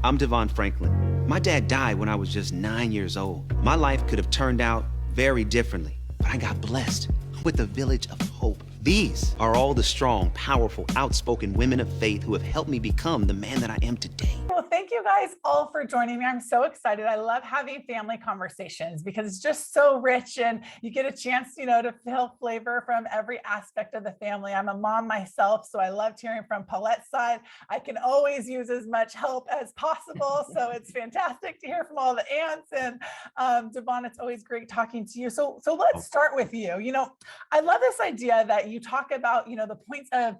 I'm DeVon Franklin. My dad died when I was just 9 years old. My life could have turned out very differently, but I got blessed with a village of hope. These are all the strong, powerful, outspoken women of faith who have helped me become the man that I am today. Well, thank you guys all for joining me. I'm so excited. I love having family conversations because it's just so rich and you get a chance, to feel flavor from every aspect of the family. I'm a mom myself, so I loved hearing from Paulette's side. I can always use as much help as possible. So it's fantastic to hear from all the aunts. And DeVon, it's always great talking to you. So let's start with you. I love this idea that you talk about, the points of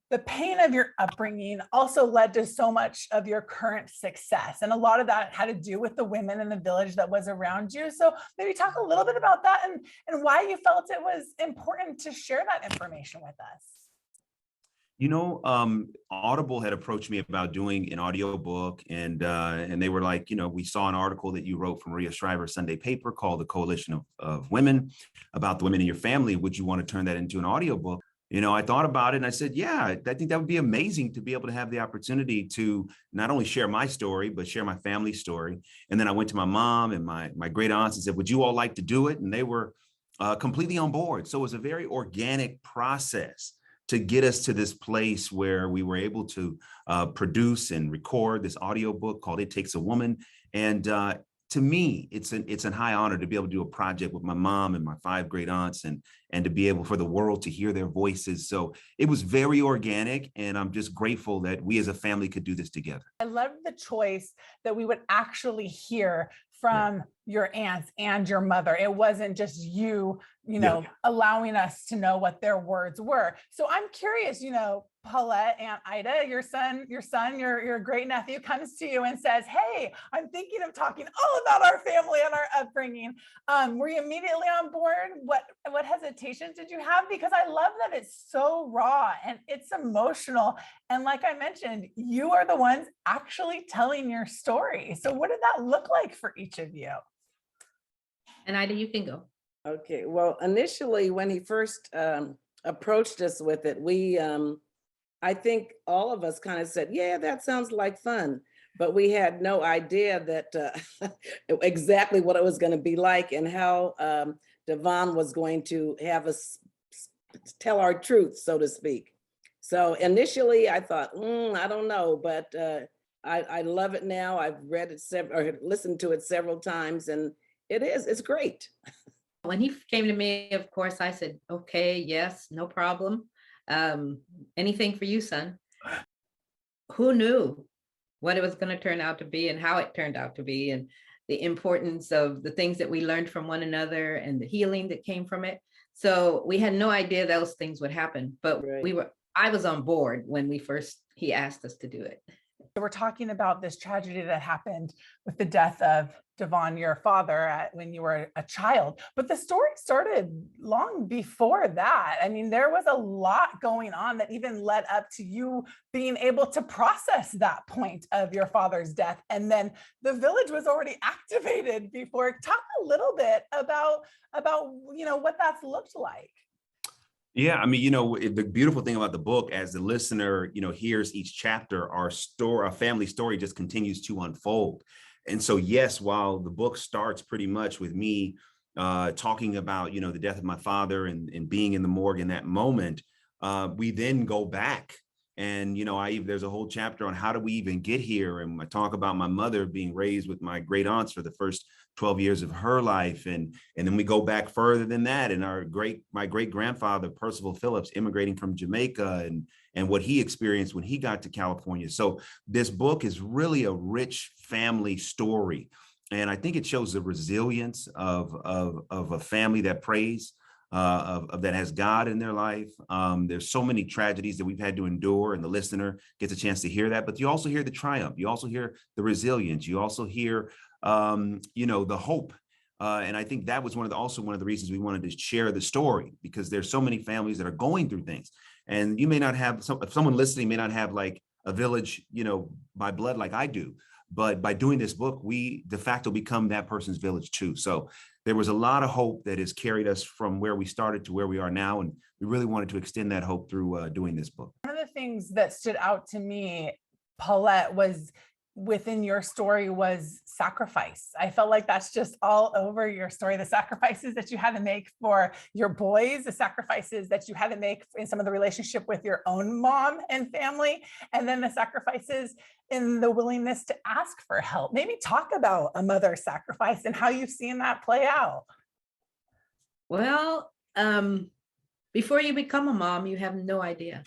the pain of your upbringing also led to so much of your current success. And a lot of that had to do with the women in the village that was around you. So maybe talk a little bit about that and why you felt it was important to share that information with us. Audible had approached me about doing an audio book, and they were like, we saw an article that you wrote for Maria Shriver's Sunday paper called The Coalition of Women about the women in your family. Would you want to turn that into an audio book? I thought about it and I said, yeah, I think that would be amazing to be able to have the opportunity to not only share my story, but share my family's story. And then I went to my mom and my great aunts and said, would you all like to do it? And they were completely on board. So it was a very organic process to get us to this place where we were able to produce and record this audio book called It Takes a Woman. And to me, it's a high honor to be able to do a project with my mom and my 5 great aunts and to be able for the world to hear their voices. So it was very organic, and I'm just grateful that we as a family could do this together. I love the choice that we would actually hear from your aunts and your mother. It wasn't just you, allowing us to know what their words were. So I'm curious, Paulette, Aunt Ida, your great nephew comes to you and says, hey, I'm thinking of talking all about our family and our upbringing. Were you immediately on board? What hesitations did you have? Because I love that it's so raw and it's emotional. And like I mentioned, you are the ones actually telling your story. So what did that look like for each of you? And Ida, you can go. Okay. Well, initially, when he first approached us with it, I think all of us kind of said, yeah, that sounds like fun. But we had no idea that exactly what it was going to be like and how DeVon was going to have us tell our truth, so to speak. So initially, I thought, I don't know, but I love it now. I've read it or listened to it several times, and it's great. When he came to me, of course, I said, okay, yes, no problem. Anything for you, son. Who knew what it was going to turn out to be and how it turned out to be, and the importance of the things that we learned from one another and the healing that came from it. So we had no idea those things would happen, but Right. I was on board when he asked us to do it. We're talking about this tragedy that happened with the death of DeVon, your father, when you were a child. But the story started long before that. I mean, there was a lot going on that even led up to you being able to process that point of your father's death. And then the village was already activated before. Talk a little bit about what that's looked like. Yeah, I mean, the beautiful thing about the book, as the listener, hears each chapter, our family story just continues to unfold. And so, yes, while the book starts pretty much with me talking about, the death of my father and being in the morgue in that moment, we then go back. And, there's a whole chapter on how do we even get here? And I talk about my mother being raised with my great aunts for the first 12 years of her life. And then we go back further than that. And my great grandfather, Percival Phillips, immigrating from Jamaica and what he experienced when he got to California. So this book is really a rich family story. And I think it shows the resilience of a family that prays, that has God in their life. There's so many tragedies that we've had to endure, and the listener gets a chance to hear that. But you also hear the triumph. You also hear the resilience. You also hear, the hope. And I think that was one of the reasons we wanted to share the story, because there's so many families that are going through things. And you may not have, someone listening may not have like a village, by blood like I do. But by doing this book, we de facto become that person's village too. So there was a lot of hope that has carried us from where we started to where we are now. And we really wanted to extend that hope through doing this book. One of the things that stood out to me, Paulette, was within your story was sacrifice. I felt like that's just all over your story. The sacrifices that you had to make for your boys, the sacrifices that you had to make in some of the relationship with your own mom and family, and then the sacrifices in the willingness to ask for help. Maybe talk about a mother sacrifice and how you've seen that play out. Well, before you become a mom, you have no idea.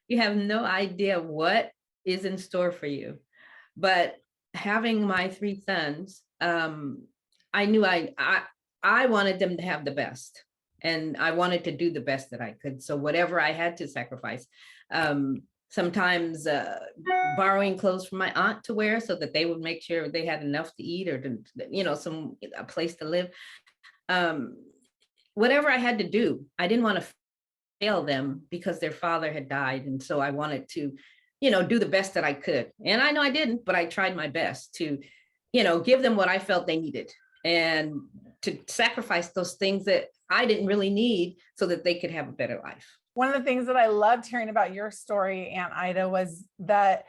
You have no idea what is in store for you. But having my three sons, I knew I wanted them to have the best, and I wanted to do the best that I could. So whatever I had to sacrifice, sometimes borrowing clothes from my aunt to wear so that they would make sure they had enough to eat or to, a place to live. Whatever I had to do, I didn't want to fail them because their father had died. And so I wanted to, do the best that I could. And I know I didn't, but I tried my best to, give them what I felt they needed and to sacrifice those things that I didn't really need so that they could have a better life. One of the things that I loved hearing about your story, Aunt Ida, was that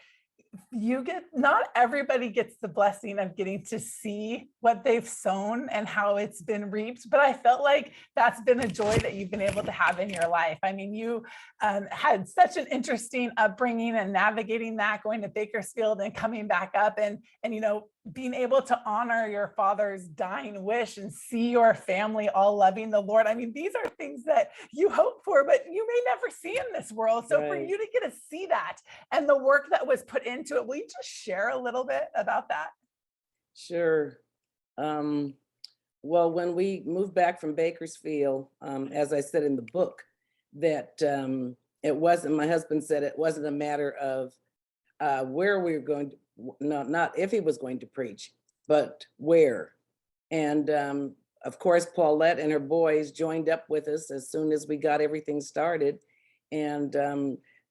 not everybody gets the blessing of getting to see what they've sown and how it's been reaped. But I felt like that's been a joy that you've been able to have in your life. I mean, you had such an interesting upbringing and navigating that, going to Bakersfield and coming back up and being able to honor your father's dying wish and see your family all loving the Lord. I mean, these are things that you hope for, but you may never see in this world. So for you to get to see that and the work that was put into it, will you just share a little bit about that? Sure. Well, when we moved back from Bakersfield, as I said in the book, that it wasn't, my husband said it wasn't a matter of where we were going to, not if he was going to preach, but where. And of course, Paulette and her boys joined up with us as soon as we got everything started. And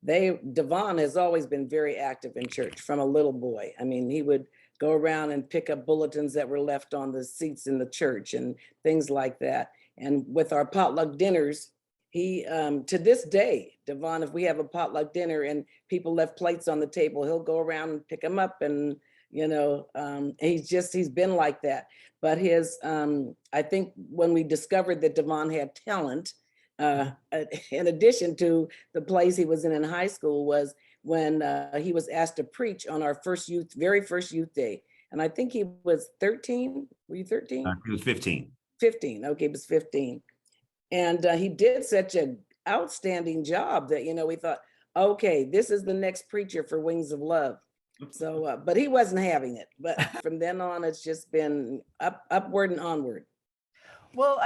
DeVon has always been very active in church from a little boy. I mean, he would go around and pick up bulletins that were left on the seats in the church and things like that. And with our potluck dinners, he, to this day, DeVon, if we have a potluck dinner and people left plates on the table, he'll go around and pick them up. And, he's been like that. But I think when we discovered that DeVon had talent, in addition to the plays he was in high school, was when he was asked to preach on our very first youth day. And I think he was 13. Were you 13? He was 15. 15. Okay, he was 15. And he did such an outstanding job that, we thought, okay, this is the next preacher for Wings of Love. So, but he wasn't having it. But from then on, it's just been upward and onward. Well,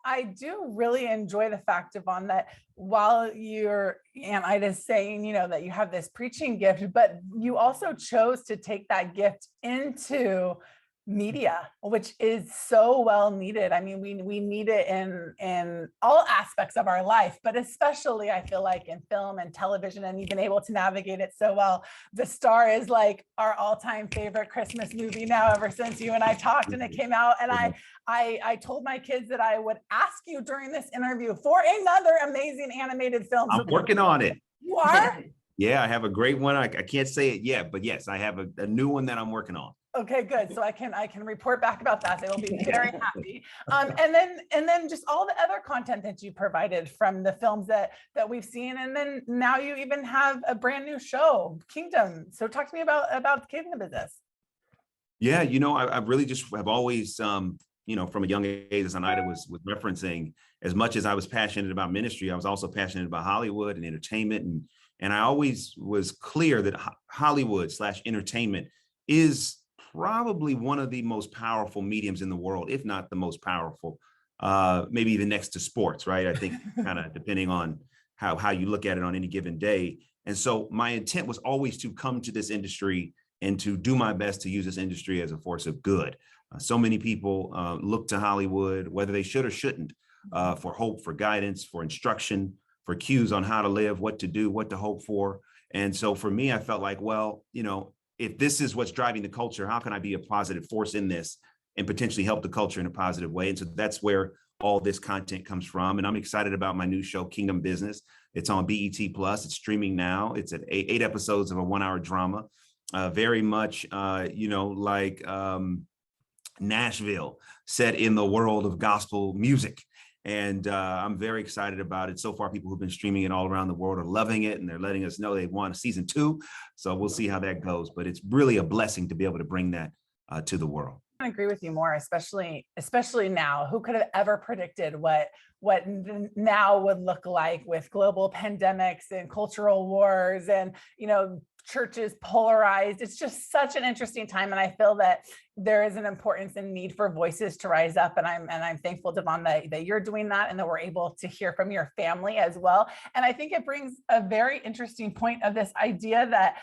I do really enjoy the fact, DeVon, that while your Aunt Ida is saying, that you have this preaching gift, but you also chose to take that gift into media, which is so well needed. I mean, we need it in all aspects of our life, but especially I feel like in film and television, and you've been able to navigate it so well. The Star is like our all-time favorite Christmas movie now, ever since you and I talked and it came out. And I told my kids that I would ask you during this interview for another amazing animated film. I'm working on it. You are? Yeah, I have a great one. I can't say it yet, but yes, I have a new one that I'm working on. Okay, good. So I can report back about that. They will be very happy. And then just all the other content that you provided from the films that we've seen, and then now you even have a brand new show, Kingdom. So talk to me about the Kingdom business. Yeah, I really just have always, from a young age, as Anita was referencing, as much as I was passionate about ministry, I was also passionate about Hollywood and entertainment, and I always was clear that Hollywood/entertainment is probably one of the most powerful mediums in the world, if not the most powerful, maybe even next to sports, right? I think kind of depending on how you look at it on any given day. And so my intent was always to come to this industry and to do my best to use this industry as a force of good. So many people look to Hollywood, whether they should or shouldn't, for hope, for guidance, for instruction, for cues on how to live, what to do, what to hope for. And so for me, I felt like, well, if this is what's driving the culture, how can I be a positive force in this and potentially help the culture in a positive way? And so that's where all this content comes from. And I'm excited about my new show, Kingdom Business. It's on BET Plus. It's streaming now. It's at eight episodes of a 1-hour drama. Very much, like Nashville, set in the world of gospel music. And I'm very excited about it. So far, people who've been streaming it all around the world are loving it, and they're letting us know they want a season 2. So we'll see how that goes. But it's really a blessing to be able to bring that to the world. I agree with you more, especially now. Who could have ever predicted what now would look like with global pandemics and cultural wars and, churches polarized? It's just such an interesting time. And I feel that there is an importance and need for voices to rise up. And I'm thankful, DeVon, that you're doing that and that we're able to hear from your family as well. And I think it brings a very interesting point of this idea that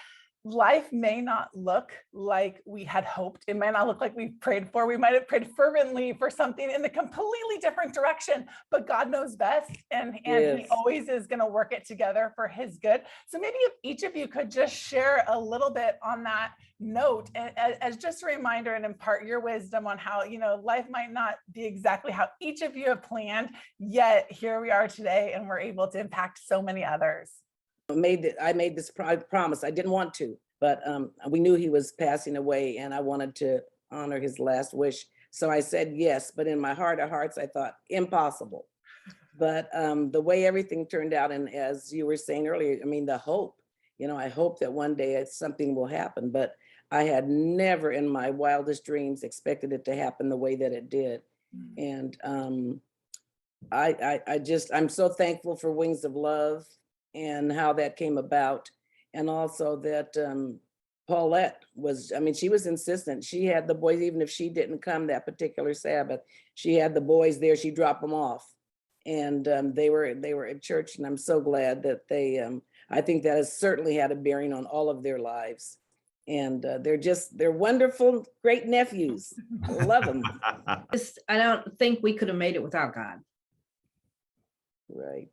life may not look like we had hoped. It might not look like we prayed for. We might have prayed fervently for something in a completely different direction, but God knows best. And He always is going to work it together for His good. So maybe if each of you could just share a little bit on that note as just a reminder and impart your wisdom on how, life might not be exactly how each of you have planned, yet here we are today and we're able to impact so many others. I made this promise. I didn't want to, but we knew he was passing away and I wanted to honor his last wish. So I said yes, but in my heart of hearts, I thought impossible. But the way everything turned out, and as you were saying earlier, the hope, I hope that one day something will happen, but I had never in my wildest dreams expected it to happen the way that it did. And I'm so thankful for Wings of Love and how that came about. And also that Paulette she was insistent. She had the boys, even if she didn't come that particular Sabbath, she had the boys there, she dropped them off. And they were at church, and I'm so glad that I think that has certainly had a bearing on all of their lives. And they're wonderful, great nephews. I love them. I don't think we could have made it without God. Right.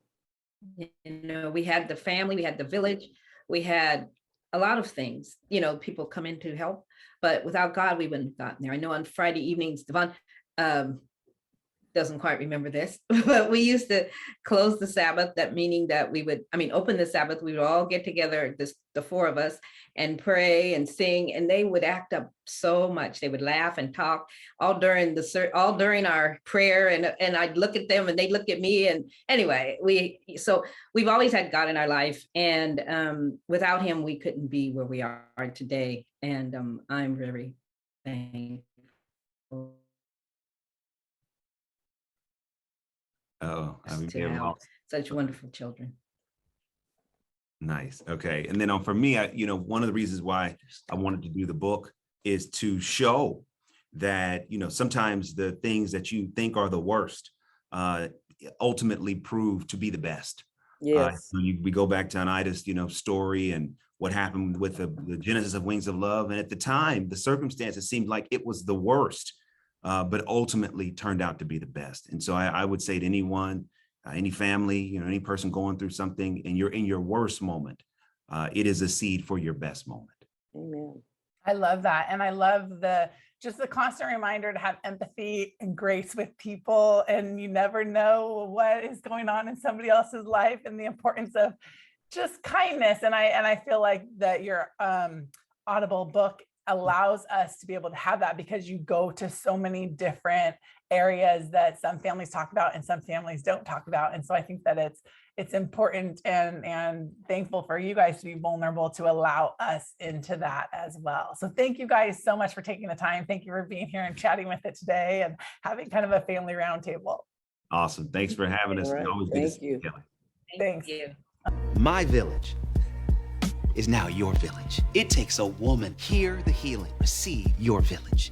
We had the family, we had the village, we had a lot of things, people come in to help, but without God, we wouldn't have gotten there. I know on Friday evenings, DeVon doesn't quite remember this, but we used to close the Sabbath, that meaning that we would, open the Sabbath, we would all get together, the 4 of us, and pray and sing, and they would act up so much. They would laugh and talk all during our prayer, and I'd look at them and they'd look at me. And anyway, we've always had God in our life, and without Him, we couldn't be where we are today. And I'm very thankful. Such wonderful children. Nice. Okay. And then for me, one of the reasons why I wanted to do the book is to show that, sometimes the things that you think are the worst ultimately prove to be the best. Yes. We go back to Anida's, story and what happened with the genesis of Wings of Love. And at the time, the circumstances seemed like it was the worst, but ultimately turned out to be the best. And so I would say to anyone, any family, any person going through something, and you're in your worst moment, it is a seed for your best moment. Amen. I love that. And I love just the constant reminder to have empathy and grace with people. And you never know what is going on in somebody else's life, and the importance of just kindness. And I feel like that your Audible book allows us to be able to have that, because you go to so many different areas that some families talk about and some families don't talk about. And so I think that it's important and thankful for you guys to be vulnerable to allow us into that as well. So thank you guys so much for taking the time. Thank you for being here and chatting with it today and having kind of a family roundtable. Awesome. Thanks for having us. Right. Always good to see you, Kelly. Thanks. Thank you. My village is now your village. It takes a woman. Hear the healing. Receive your village.